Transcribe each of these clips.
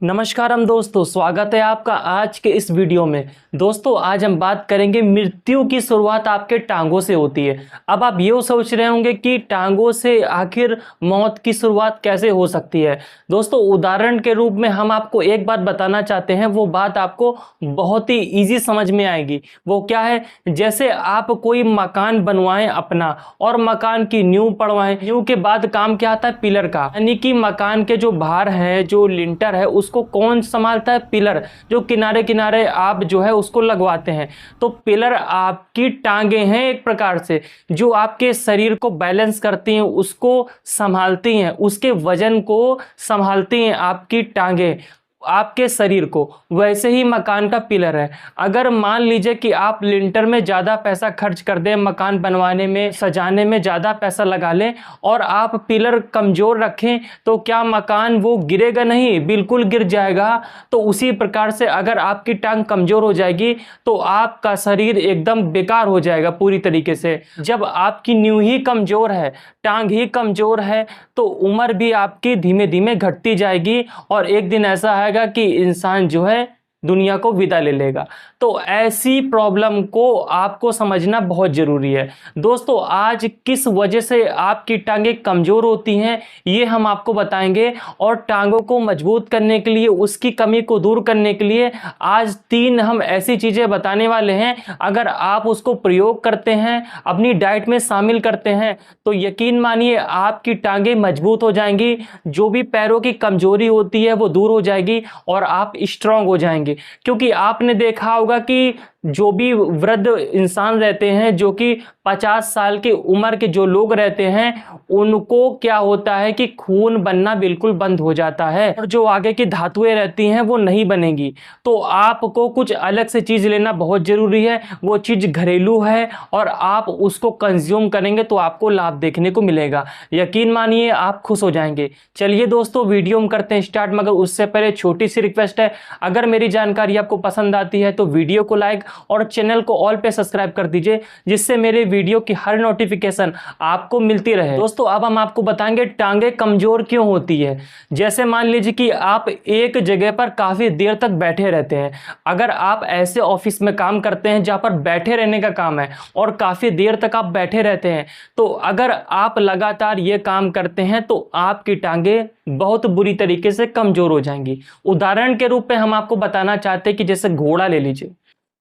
नमस्कार दोस्तों, स्वागत है आपका आज के इस वीडियो में। दोस्तों आज हम बात करेंगे मृत्यु की शुरुआत आपके टांगों से होती है। अब आप ये सोच रहे होंगे कि टांगों से आखिर मौत की शुरुआत कैसे हो सकती है। दोस्तों उदाहरण के रूप में हम आपको एक बात बताना चाहते हैं, वो बात आपको बहुत ही इजी समझ में आएगी। वो क्या है, जैसे आप कोई मकान बनवाएं अपना और मकान की नींव पड़वाएं। नींव के बाद काम क्या आता है, पिलर का, यानी कि मकान के जो भार है, जो लिंटर है, उसको कौन संभालता है, पिलर, जो किनारे किनारे आप जो है उसको लगवाते हैं। तो पिलर आपकी टांगे हैं एक प्रकार से, जो आपके शरीर को बैलेंस करती हैं, उसको संभालती हैं, उसके वजन को संभालती हैं आपकी टांगे, आपके शरीर को। वैसे ही मकान का पिलर है। अगर मान लीजिए कि आप लिंटर में ज़्यादा पैसा खर्च कर दें, मकान बनवाने में, सजाने में ज़्यादा पैसा लगा लें और आप पिलर कमज़ोर रखें, तो क्या मकान वो गिरेगा? नहीं, बिल्कुल गिर जाएगा। तो उसी प्रकार से अगर आपकी टांग कमज़ोर हो जाएगी तो आपका शरीर एकदम बेकार हो जाएगा पूरी तरीके से। जब आपकी नींव ही कमज़ोर है, टांग ही कमज़ोर है, तो उम्र भी आपकी धीमे धीमे घटती जाएगी और एक दिन ऐसा है कि इंसान जो है दुनिया को विदा ले लेगा। तो ऐसी प्रॉब्लम को आपको समझना बहुत ज़रूरी है। दोस्तों आज किस वजह से आपकी टांगें कमज़ोर होती हैं ये हम आपको बताएंगे, और टांगों को मजबूत करने के लिए, उसकी कमी को दूर करने के लिए आज 3 हम ऐसी चीज़ें बताने वाले हैं। अगर आप उसको प्रयोग करते हैं, अपनी डाइट में शामिल करते हैं, तो यकीन मानिए आपकी टांगें मजबूत हो जाएंगी। जो भी पैरों की कमज़ोरी होती है वो दूर हो जाएगी और आप स्ट्रांग हो जाएंगे। क्योंकि आपने देखा होगा कि जो भी वृद्ध इंसान रहते हैं, जो कि 50 साल की उम्र के जो लोग रहते हैं, उनको क्या होता है कि खून बनना बिल्कुल बंद हो जाता है और जो आगे की धातुएं रहती हैं वो नहीं बनेंगी। तो आपको कुछ अलग से चीज़ लेना बहुत ज़रूरी है। वो चीज़ घरेलू है और आप उसको कंज्यूम करेंगे तो आपको लाभ देखने को मिलेगा। यकीन मानिए आप खुश हो जाएंगे। चलिए दोस्तों वीडियो हम करते हैं स्टार्ट, मगर उससे पहले छोटी सी रिक्वेस्ट है, अगर मेरी जानकारी आपको पसंद आती है तो वीडियो को लाइक और चैनल को ऑल पे सब्सक्राइब कर दीजिए, जिससे मेरे वीडियो की हर नोटिफिकेशन आपको मिलती रहे। दोस्तों अब हम आपको बताएंगे टांगे कमजोर क्यों होती है। जैसे मान लीजिए कि आप एक जगह पर काफी देर तक बैठे रहते हैं। अगर आप ऐसे ऑफिस में काम करते हैं जहां पर बैठे रहने का काम है और काफी देर तक आप बैठे रहते हैं, तो अगर आप लगातार ये काम करते हैं तो आपकी टांगे बहुत बुरी तरीके से कमजोर हो जाएंगी। उदाहरण के रूप में हम आपको बताना चाहते हैं कि जैसे घोड़ा ले लीजिए।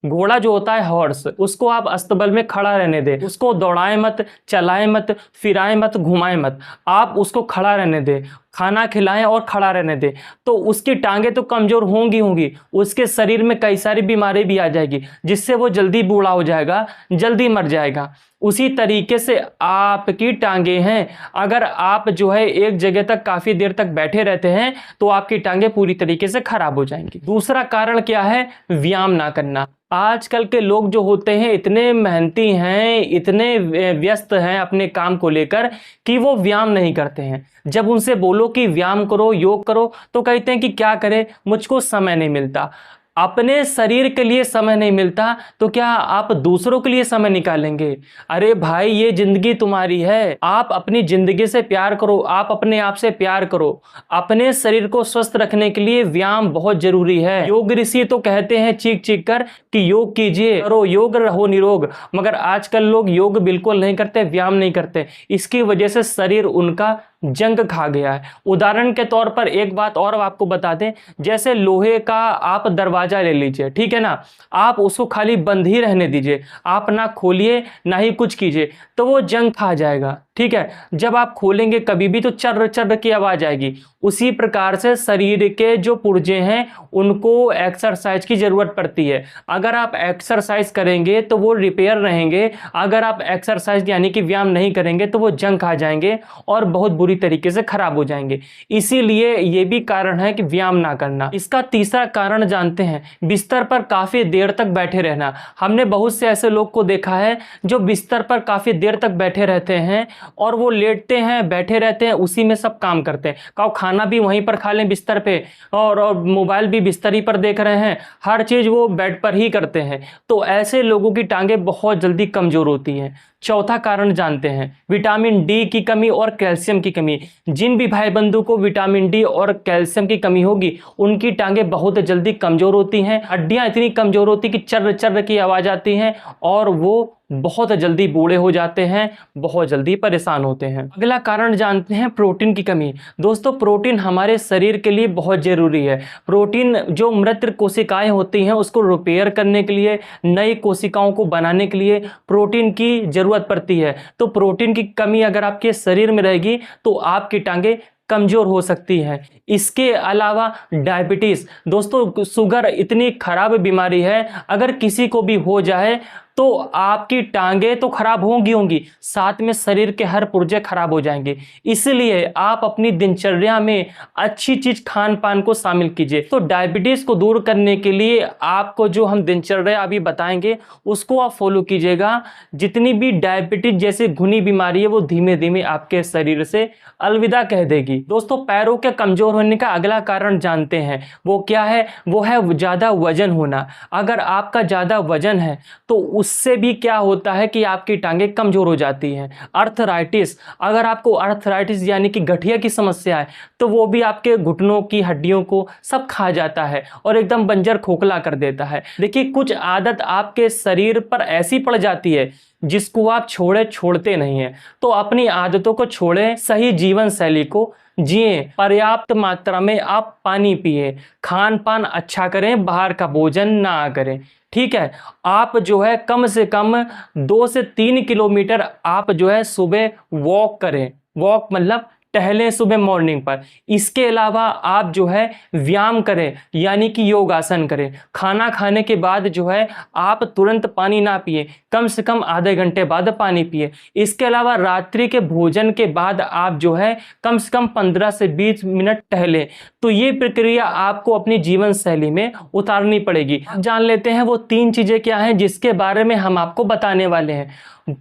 घोड़ा जो होता है हॉर्स, उसको आप अस्तबल में खड़ा रहने दें, उसको दौड़ाएं मत, चलाएं मत, फिराएं मत, घुमाएं मत, आप उसको खड़ा रहने दें, खाना खिलाएं और खड़ा रहने दें। तो उसकी टांगें तो कमज़ोर होंगी, उसके शरीर में कई सारी बीमारी भी आ जाएगी, जिससे वो जल्दी बूढ़ा हो जाएगा, जल्दी मर जाएगा। उसी तरीके से आपकी टांगें हैं। अगर आप जो है एक जगह तक काफ़ी देर तक बैठे रहते हैं तो आपकी टांगें पूरी तरीके से खराब हो जाएंगी। दूसरा कारण क्या है, व्यायाम ना करना। आजकल के लोग जो होते हैं इतने मेहनती हैं, इतने व्यस्त हैं अपने काम को लेकर कि वो व्यायाम नहीं करते हैं। जब उनसे बोलो कि व्यायाम करो, योग करो, तो कहते हैं कि क्या करें, मुझको समय नहीं मिलता। अपने शरीर के लिए समय नहीं मिलता तो क्या आप दूसरों के लिए समय निकालेंगे? अरे भाई ये जिंदगी तुम्हारी है, आप अपनी जिंदगी से प्यार करो, आप अपने आप से प्यार करो। अपने शरीर को स्वस्थ रखने के लिए व्यायाम बहुत जरूरी है। योग ऋषि तो कहते हैं चीख चीख कर कि योग कीजिए, करो योग, रहो निरोग। मगर आजकल लोग योग बिल्कुल नहीं करते, व्यायाम नहीं करते। इसकी वजह से शरीर उनका जंग खा गया है। उदाहरण के तौर पर एक बात और आपको बता दें, जैसे लोहे का आप दरवाजा ले लीजिए, ठीक है ना, आप उसको खाली बंद ही रहने दीजिए, आप ना खोलिए ना ही कुछ कीजिए, तो वो जंग खा जाएगा। ठीक है, जब आप खोलेंगे कभी भी तो चर्र चर्र की आवाज आएगी। उसी प्रकार से शरीर के जो पुर्जे हैं उनको एक्सरसाइज की जरूरत पड़ती है। अगर आप एक्सरसाइज करेंगे तो वो रिपेयर रहेंगे, अगर आप एक्सरसाइज यानी कि व्यायाम नहीं करेंगे तो वो जंग खा जाएंगे और बहुत बुरी तरीके से खराब हो जाएंगे। इसीलिए ये भी कारण है कि व्यायाम ना करना। इसका तीसरा कारण जानते हैं, बिस्तर पर काफी देर तक बैठे रहना। हमने बहुत से ऐसे लोग को देखा है जो बिस्तर पर काफी देर तक बैठे रहते हैं और वो लेटते हैं, बैठे रहते हैं, उसी में सब काम करते हैं। खाना भी वहीं पर खा लें बिस्तर पे, और मोबाइल भी बिस्तर ही पर देख रहे हैं, हर चीज वो बेड पर ही करते हैं। तो ऐसे लोगों की टांगें बहुत जल्दी कमजोर होती हैं। चौथा कारण जानते हैं, विटामिन डी की कमी और कैल्शियम की कमी। जिन भी भाई बंधु को विटामिन डी और कैल्शियम की कमी होगी उनकी टांगें बहुत जल्दी कमजोर होती हैं, हड्डियां इतनी कमजोर होती कि चर्र चर्र की आवाज आती है और वो बहुत जल्दी बूढ़े हो जाते हैं, बहुत जल्दी परेशान होते हैं। अगला कारण जानते हैं, प्रोटीन की कमी। दोस्तों प्रोटीन हमारे शरीर के लिए बहुत जरूरी है। प्रोटीन जो मृत कोशिकाएं होती हैं उसको रिपेयर करने के लिए, नई कोशिकाओं को बनाने के लिए प्रोटीन की जरूरत पड़ती है। तो प्रोटीन की कमी अगर आपके शरीर में रहेगी तो आपकी टांगें कमजोर हो सकती है। इसके अलावा डायबिटीज, दोस्तों शुगर इतनी खराब बीमारी है, अगर किसी को भी हो जाए तो आपकी टांगें तो खराब होंगी, साथ में शरीर के हर पुर्जे खराब हो जाएंगे। इसलिए आप अपनी दिनचर्या में अच्छी चीज खान पान को शामिल कीजिए। तो डायबिटीज को दूर करने के लिए आपको जो हम दिनचर्या अभी बताएंगे उसको आप फॉलो कीजिएगा। जितनी भी डायबिटीज जैसे घुनी बीमारी है वो धीमे धीमे आपके शरीर से अलविदा कह देगी। दोस्तों पैरों के कमजोर होने का अगला कारण जानते हैं, वो क्या है? वो है ज्यादा वजन होना। अगर आपका ज्यादा वजन है तो उससे भी क्या होता है कि आपकी टांगें कमजोर हो जाती हैं। अर्थराइटिस, अगर आपको अर्थराइटिस यानी कि गठिया की समस्या है तो वो भी आपके घुटनों की हड्डियों को सब खा जाता है और एकदम बंजर खोखला कर देता है। देखिए कुछ आदत आपके शरीर पर ऐसी पड़ जाती है जिसको आप छोड़ते नहीं हैं। तो अपनी आदतों को छोड़ें, सही जीवन शैली को जिए, पर्याप्त मात्रा में आप पानी पिए, खान पान अच्छा करें, बाहर का भोजन ना करें। ठीक है, आप जो है कम से कम 2 से 3 किलोमीटर आप जो है सुबह वॉक करें। वॉक मतलब टहलें सुबह मॉर्निंग पर। इसके अलावा आप जो है व्यायाम करें यानी कि योगासन करें। खाना खाने के बाद जो है आप तुरंत पानी ना पिए, कम से कम आधे घंटे बाद पानी पिए। इसके अलावा रात्रि के भोजन के बाद आप जो है कम से कम 15 से 20 मिनट टहलें। तो ये प्रक्रिया आपको अपनी जीवन शैली में उतारनी पड़ेगी। जान लेते हैं वो 3 चीजें क्या हैं जिसके बारे में हम आपको बताने वाले हैं।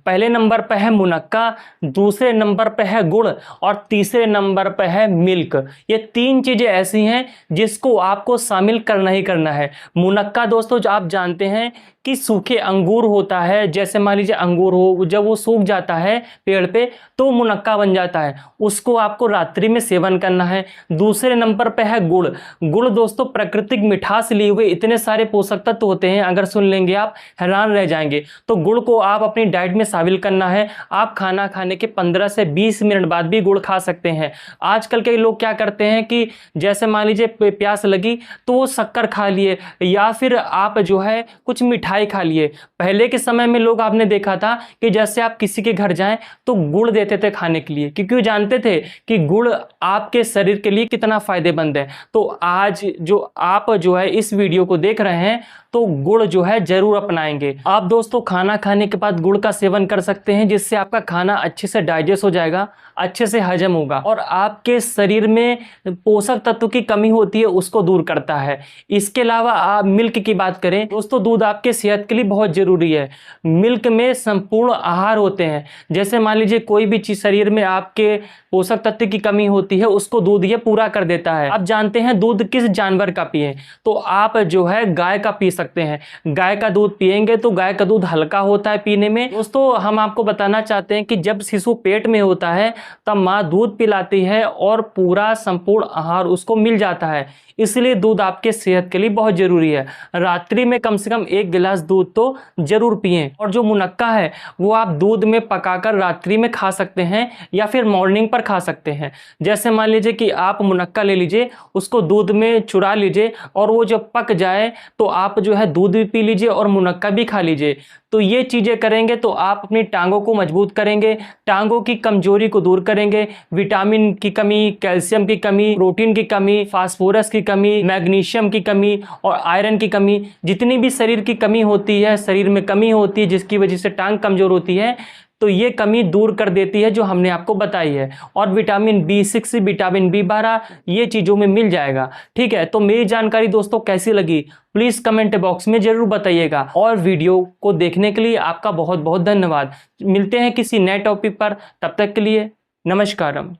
पहले नंबर पर है मुनक्का, दूसरे नंबर पर है गुड़ और तीसरे नंबर पर है मिल्क। ये 3 चीजें ऐसी हैं जिसको आपको शामिल करना ही करना है। मुनक्का दोस्तों जो आप जानते हैं कि सूखे अंगूर होता है, जैसे मान लीजिए अंगूर हो, जब वो सूख जाता है पेड़ पे तो मुनक्का बन जाता है, उसको आपको रात्रि में सेवन करना है। दूसरे नंबर पे है गुड़। गुड़ दोस्तों प्राकृतिक मिठास लिए हुए इतने सारे पोषक तत्व होते हैं, अगर सुन लेंगे आप हैरान रह जाएंगे। तो गुड़ को आप अपनी डाइट में शामिल करना है। आप खाना खाने के 15 से 20 मिनट बाद भी गुड़ खा सकते हैं। आजकल के लोग क्या करते हैं कि जैसे मान लीजिए प्यास लगी तो वो शक्कर खा लिए या फिर आप जो है कुछ मिठाई खा लिए। पहले के समय में लोग आपने देखा था कि जैसे आप किसी के घर जाएं तो गुड़ देते थे खाने के लिए, क्योंकि वो जानते थे कि गुड़ आपके शरीर के लिए कितना फायदेमंद है। तो आज जो आप जो है इस वीडियो को देख रहे हैं तो गुड़ जो है जरूर अपनाएंगे। आप दोस्तों खाना खाने के बाद गुड़ का सेवन कर सकते हैं, जिससे आपका खाना अच्छे से डाइजेस्ट हो जाएगा, अच्छे से हजम होगा और आपके शरीर में पोषक तत्व की कमी होती है उसको दूर करता है। इसके अलावा आप मिल्क की बात करें दोस्तों, दूध आपके सेहत के लिए बहुत जरूरी है। मिल्क में संपूर्ण आहार होते हैं। जैसे मान लीजिए कोई भी चीज शरीर में आपके पोषक तत्व की कमी होती है उसको दूध ये पूरा कर देता है। आप जानते हैं दूध किस जानवर का पिए, तो आप जो है गाय का पी सकते हैं। गाय का दूध पिएंगे तो गाय का दूध हल्का होता है पीने में। दोस्तों हम आपको बताना चाहते हैं कि जब शिशु पेट में होता है तब माँ दूध पिलाती है और पूरा संपूर्ण आहार उसको मिल जाता है, इसलिए दूध आपके सेहत के लिए बहुत जरूरी है। रात्रि में कम से कम 1 गिलास दूध तो जरूर पिएं। और जो मुनक्का है वो आप दूध में पकाकर रात्रि में खा सकते हैं या फिर मॉर्निंग पर खा सकते हैं। जैसे मान लीजिए कि आप मुनक्का ले लीजिए, उसको दूध में चुरा लीजिए और वो जब पक जाए तो आप जो है दूध भी पी लीजिए और मुनक्का भी खा लीजिए। तो ये चीजें करेंगे तो आप अपनी टांगों को मजबूत करेंगे, टांगों की कमजोरी को दूर करेंगे। विटामिन की कमी, कैल्शियम की कमी, प्रोटीन की कमी, फास्फोरस की कमी, मैग्नीशियम की कमी और आयरन की कमी, जितनी भी शरीर की कमी होती है, शरीर में कमी होती है जिसकी वजह से टांग कमजोर होती है, तो ये कमी दूर कर देती है जो हमने आपको बताई है। और विटामिन B6, विटामिन B12 ये चीज़ों में मिल जाएगा। ठीक है, तो मेरी जानकारी दोस्तों कैसी लगी प्लीज़ कमेंट बॉक्स में ज़रूर बताइएगा। और वीडियो को देखने के लिए आपका बहुत बहुत धन्यवाद। मिलते हैं किसी नए टॉपिक पर, तब तक के लिए नमस्कारम।